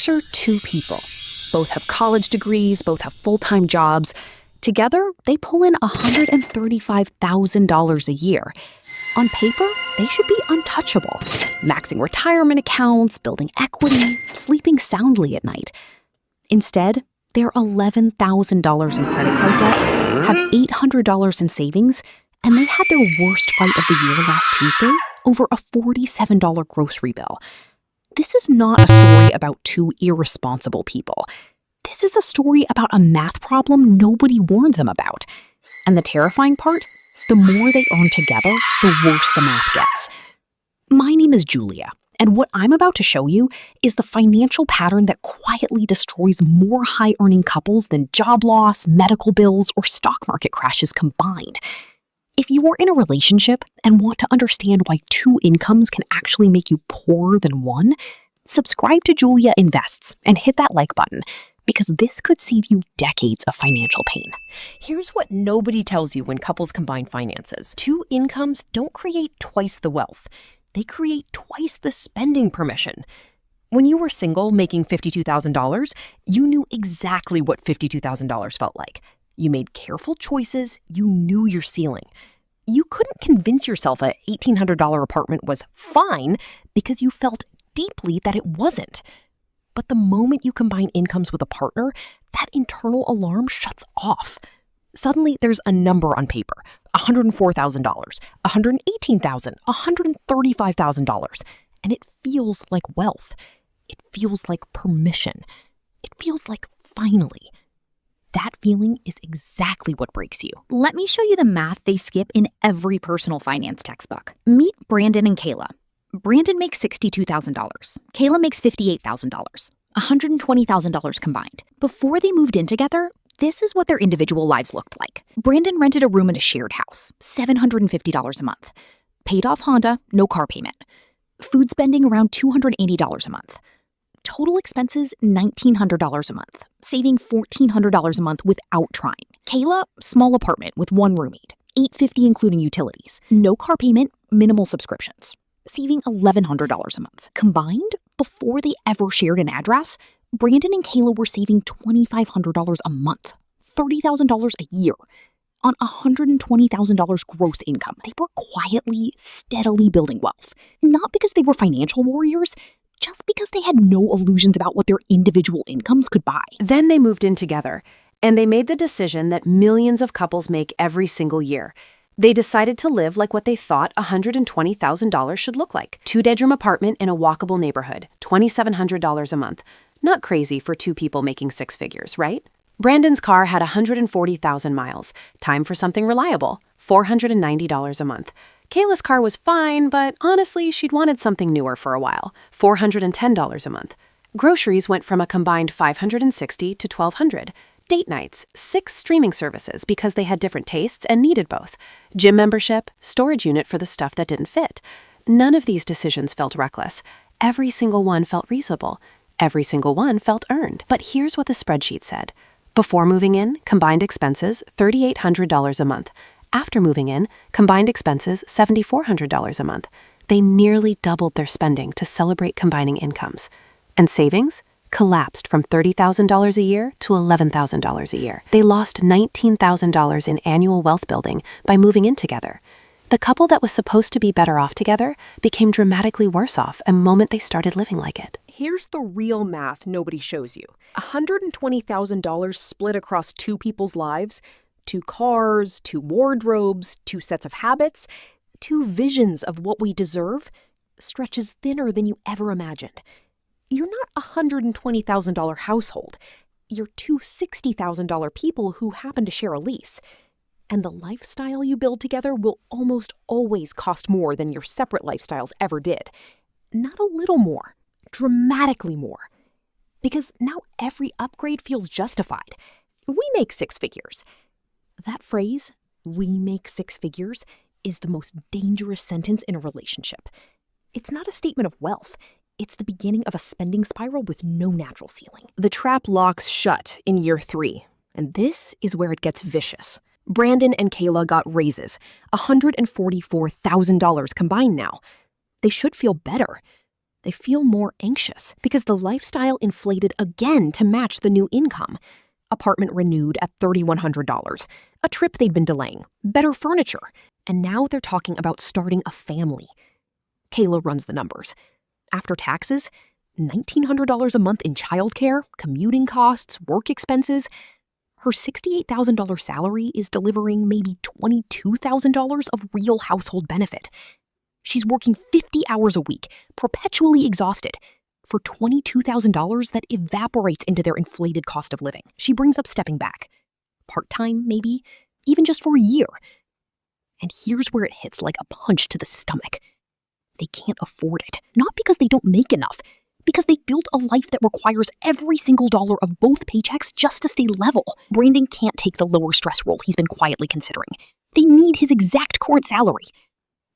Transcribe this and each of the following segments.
Picture two people. Both have college degrees, both have full-time jobs. Together, they pull in $135,000 a year. On paper, they should be untouchable, maxing retirement accounts, building equity, sleeping soundly at night. Instead, they're $11,000 in credit card debt, have $800 in savings, and they had their worst fight of the year last Tuesday over a $47 grocery bill. This is not a story about two irresponsible people. This is a story about a math problem nobody warned them about. And the terrifying part, the more they earn together, the worse the math gets. My name is Julia, and what I'm about to show you is the financial pattern that quietly destroys more high-earning couples than job loss, medical bills, or stock market crashes combined. If you are in a relationship and want to understand why two incomes can actually make you poorer than one, subscribe to Julia Invests and hit that like button, because this could save you decades of financial pain. Here's what nobody tells you when couples combine finances. Two incomes don't create twice the wealth. They create twice the spending permission. When you were single making $52,000, you knew exactly what $52,000 felt like. You made careful choices. You knew your ceiling. You couldn't convince yourself a $1,800 apartment was fine because you felt deeply that it wasn't. But the moment you combine incomes with a partner, that internal alarm shuts off. Suddenly, there's a number on paper, $104,000, $118,000, $135,000, and it feels like wealth. It feels like permission. It feels like finally. That feeling is exactly what breaks you. Let me show you the math they skip in every personal finance textbook. Meet Brandon and Kayla. Brandon makes $62,000. Kayla makes $58,000. $120,000 combined. Before they moved in together, this is what their individual lives looked like. Brandon rented a room in a shared house, $750 a month. Paid off Honda, no car payment. Food spending around $280 a month. Total expenses, $1,900 a month, saving $1,400 a month without trying. Kayla, small apartment with one roommate, $850 including utilities. No car payment, minimal subscriptions, saving $1,100 a month. Combined, before they ever shared an address, Brandon and Kayla were saving $2,500 a month, $30,000 a year, on $120,000 gross income. They were quietly, steadily building wealth. Not because they were financial warriors, just because they had no illusions about what their individual incomes could buy. Then they moved in together, and they made the decision that millions of couples make every single year. They decided to live like what they thought $120,000 should look like. Two-bedroom apartment in a walkable neighborhood, $2,700 a month. Not crazy for two people making six figures, right? Brandon's car had 140,000 miles. Time for something reliable, $490 a month. Kayla's car was fine, but honestly, she'd wanted something newer for a while, $410 a month. Groceries went from a combined $560 to $1,200. Date nights, 6 streaming services because they had different tastes and needed both. Gym membership, storage unit for the stuff that didn't fit. None of these decisions felt reckless. Every single one felt reasonable. Every single one felt earned. But here's what the spreadsheet said. Before moving in, combined expenses, $3,800 a month. After moving in, combined expenses, $7,400 a month. They nearly doubled their spending to celebrate combining incomes. And savings collapsed from $30,000 a year to $11,000 a year. They lost $19,000 in annual wealth building by moving in together. The couple that was supposed to be better off together became dramatically worse off the moment they started living like it. Here's the real math nobody shows you. $120,000 split across two people's lives, 2 cars, 2 wardrobes, 2 sets of habits, 2 visions of what we deserve, stretches thinner than you ever imagined. You're not a $120,000 household. You're 2 $60,000 people who happen to share a lease. And the lifestyle you build together will almost always cost more than your separate lifestyles ever did. Not a little more, dramatically more. Because now every upgrade feels justified. We make 6 figures. That phrase, "we make 6 figures," is the most dangerous sentence in a relationship. It's not a statement of wealth. It's the beginning of a spending spiral with no natural ceiling. The trap locks shut in year 3, and this is where it gets vicious. Brandon and Kayla got raises, $144,000 combined now. They should feel better. They feel more anxious because the lifestyle inflated again to match the new income. Apartment renewed at $3,100, a trip they'd been delaying, better furniture, and now they're talking about starting a family. Kayla runs the numbers. After taxes, $1,900 a month in childcare, commuting costs, work expenses. Her $68,000 salary is delivering maybe $22,000 of real household benefit. She's working 50 hours a week, perpetually exhausted, for $22,000 that evaporates into their inflated cost of living. She brings up stepping back. Part-time, maybe, even just for a year. And here's where it hits like a punch to the stomach. They can't afford it, not because they don't make enough, because they built a life that requires every single dollar of both paychecks just to stay level. Brandon can't take the lower stress role he's been quietly considering. They need his exact current salary.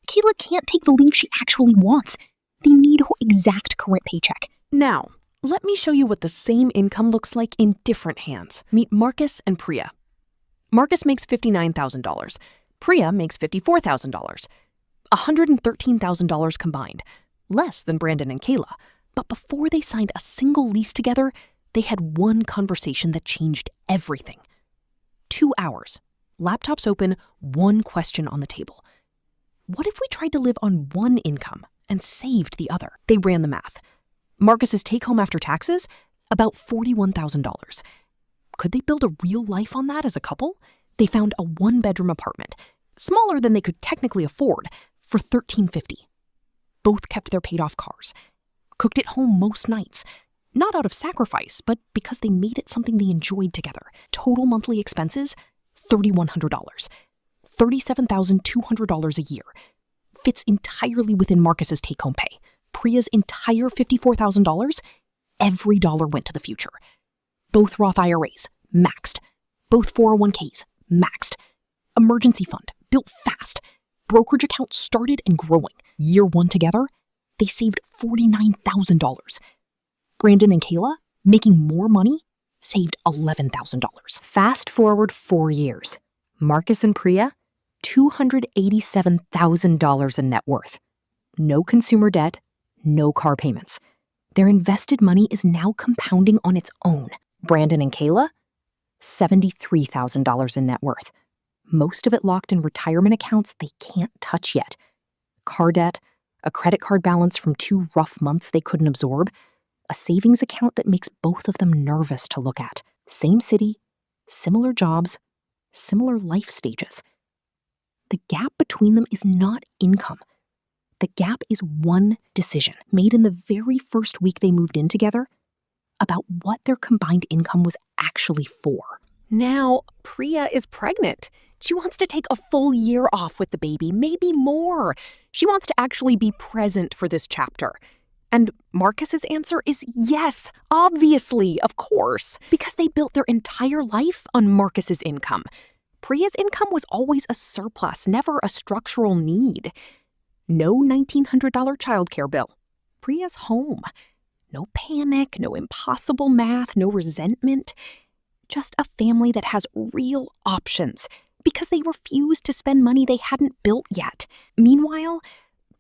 Kayla can't take the leave she actually wants. They need her exact current paycheck. Now, let me show you what the same income looks like in different hands. Meet Marcus and Priya. Marcus makes $59,000. Priya makes $54,000. $113,000 combined, less than Brandon and Kayla. But before they signed a single lease together, they had one conversation that changed everything. 2 hours, laptops open, one question on the table. What if we tried to live on one income and saved the other? They ran the math. Marcus's take-home after taxes? About $41,000. Could they build a real life on that as a couple? They found a one-bedroom apartment, smaller than they could technically afford, for $1,350. Both kept their paid-off cars. Cooked at home most nights, not out of sacrifice, but because they made it something they enjoyed together. Total monthly expenses, $3,100. $37,200 a year. Fits entirely within Marcus's take-home pay. Priya's entire $54,000, every dollar went to the future. Both Roth IRAs, maxed. Both 401ks, maxed. Emergency fund, built fast. Brokerage account started and growing. Year one together, they saved $49,000. Brandon and Kayla, making more money, saved $11,000. Fast forward 4 years. Marcus and Priya, $287,000 in net worth. No consumer debt, no car payments. Their invested money is now compounding on its own. Brandon and Kayla, $73,000 in net worth. Most of it locked in retirement accounts they can't touch yet. Car debt, a credit card balance from 2 rough months they couldn't absorb, a savings account that makes both of them nervous to look at. Same city, similar jobs, similar life stages. The gap between them is not income. The gap is one decision made in the very first week they moved in together about what their combined income was actually for. Now, Priya is pregnant. She wants to take a full year off with the baby, maybe more. She wants to actually be present for this chapter. And Marcus's answer is yes, obviously, of course, because they built their entire life on Marcus's income. Priya's income was always a surplus, never a structural need. No $1,900 childcare bill. Priya's home. No panic, no impossible math, no resentment. Just a family that has real options because they refuse to spend money they hadn't built yet. Meanwhile,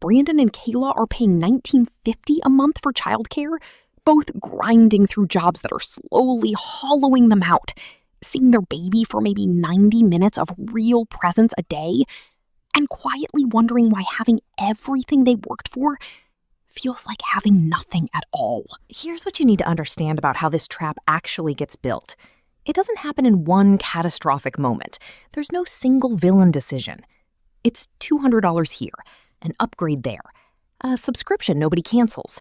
Brandon and Kayla are paying $1,950 a month for childcare, both grinding through jobs that are slowly hollowing them out, seeing their baby for maybe 90 minutes of real presence a day, and quietly wondering why having everything they worked for feels like having nothing at all. Here's what you need to understand about how this trap actually gets built. It doesn't happen in one catastrophic moment. There's no single villain decision. It's $200 here, an upgrade there, a subscription nobody cancels,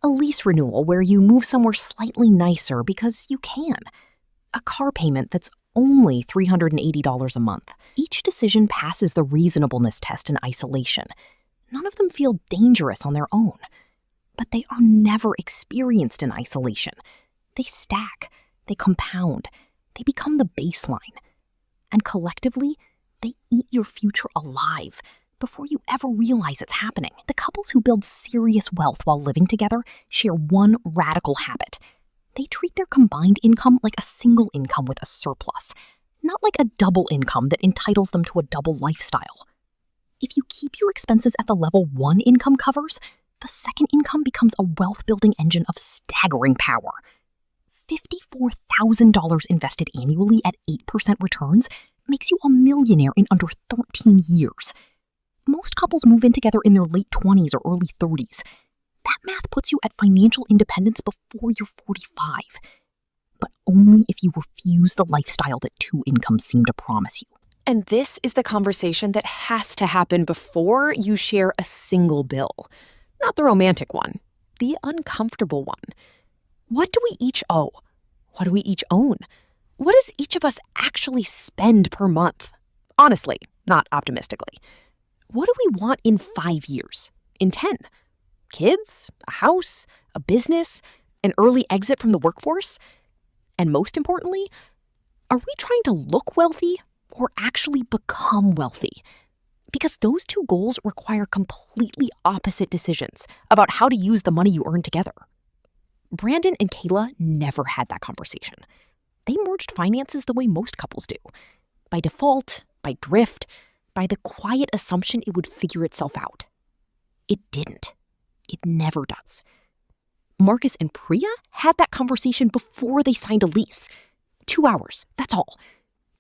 a lease renewal where you move somewhere slightly nicer because you can, a car payment that's only $380 a month. Each decision passes the reasonableness test in isolation. None of them feel dangerous on their own, but they are never experienced in isolation. They stack, they compound, they become the baseline. And collectively, they eat your future alive before you ever realize it's happening. The couples who build serious wealth while living together share one radical habit. They treat their combined income like a single income with a surplus, not like a double income that entitles them to a double lifestyle. If you keep your expenses at the level one income covers, the second income becomes a wealth-building engine of staggering power. $54,000 invested annually at 8% returns makes you a millionaire in under 13 years. Most couples move in together in their late 20s or early 30s. That math puts you at financial independence before you're 45. But only if you refuse the lifestyle that two incomes seem to promise you. And this is the conversation that has to happen before you share a single bill. Not the romantic one, the uncomfortable one. What do we each owe? What do we each own? What does each of us actually spend per month? Honestly, not optimistically. What do we want in 5 years? In 10? Kids? A house? A business? An early exit from the workforce? And most importantly, are we trying to look wealthy or actually become wealthy? Because those two goals require completely opposite decisions about how to use the money you earn together. Brandon and Kayla never had that conversation. They merged finances the way most couples do. By default, by drift, by the quiet assumption it would figure itself out. It didn't. It never does. Marcus and Priya had that conversation before they signed a lease. 2 hours, that's all.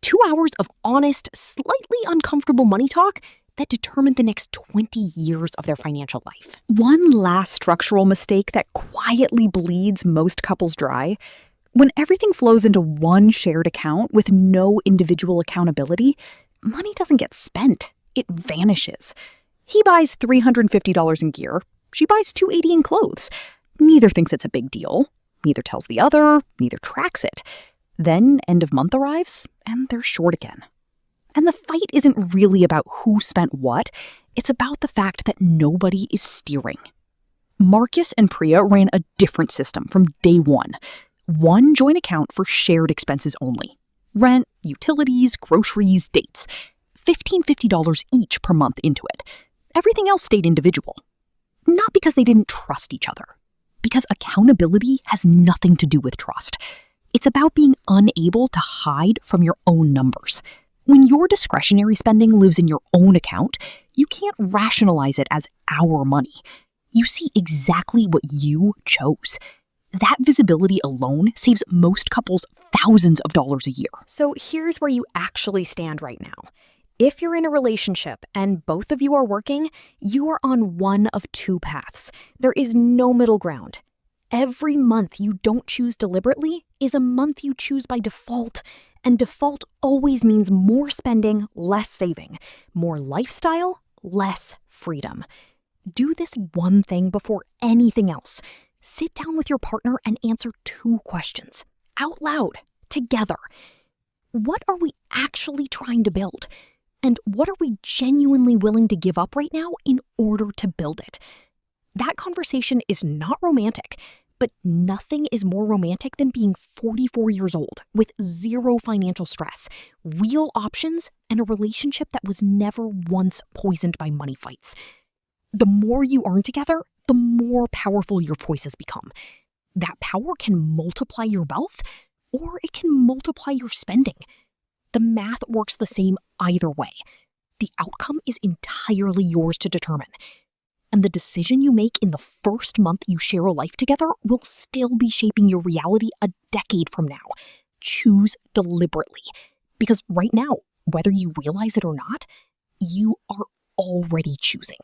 2 hours of honest, slightly uncomfortable money talk that determined the next 20 years of their financial life. One last structural mistake that quietly bleeds most couples dry: when everything flows into one shared account with no individual accountability, money doesn't get spent, it vanishes. He buys $350 in gear, she buys $280 in clothes. Neither thinks it's a big deal, neither tells the other, neither tracks it. Then end of month arrives, and they're short again. And the fight isn't really about who spent what, it's about the fact that nobody is steering. Marcus and Priya ran a different system from day one. One joint account for shared expenses only. Rent, utilities, groceries, dates. $50 each per month into it. Everything else stayed individual. Not because they didn't trust each other. Because accountability has nothing to do with trust. It's about being unable to hide from your own numbers. When your discretionary spending lives in your own account, you can't rationalize it as our money. You see exactly what you chose. That visibility alone saves most couples thousands of dollars a year. So here's where you actually stand right now. If you're in a relationship and both of you are working, you are on one of two paths. There is no middle ground. Every month you don't choose deliberately is a month you choose by default. And default always means more spending, less saving. More lifestyle, less freedom. Do this one thing before anything else. Sit down with your partner and answer 2 questions, out loud, together. What are we actually trying to build? And what are we genuinely willing to give up right now in order to build it? That conversation is not romantic, but nothing is more romantic than being 44 years old with zero financial stress, real options, and a relationship that was never once poisoned by money fights. The more you earn together, the more powerful your choices become. That power can multiply your wealth, or it can multiply your spending. The math works the same either way. The outcome is entirely yours to determine. And the decision you make in the first month you share a life together will still be shaping your reality a decade from now. Choose deliberately. Because right now, whether you realize it or not, you are already choosing.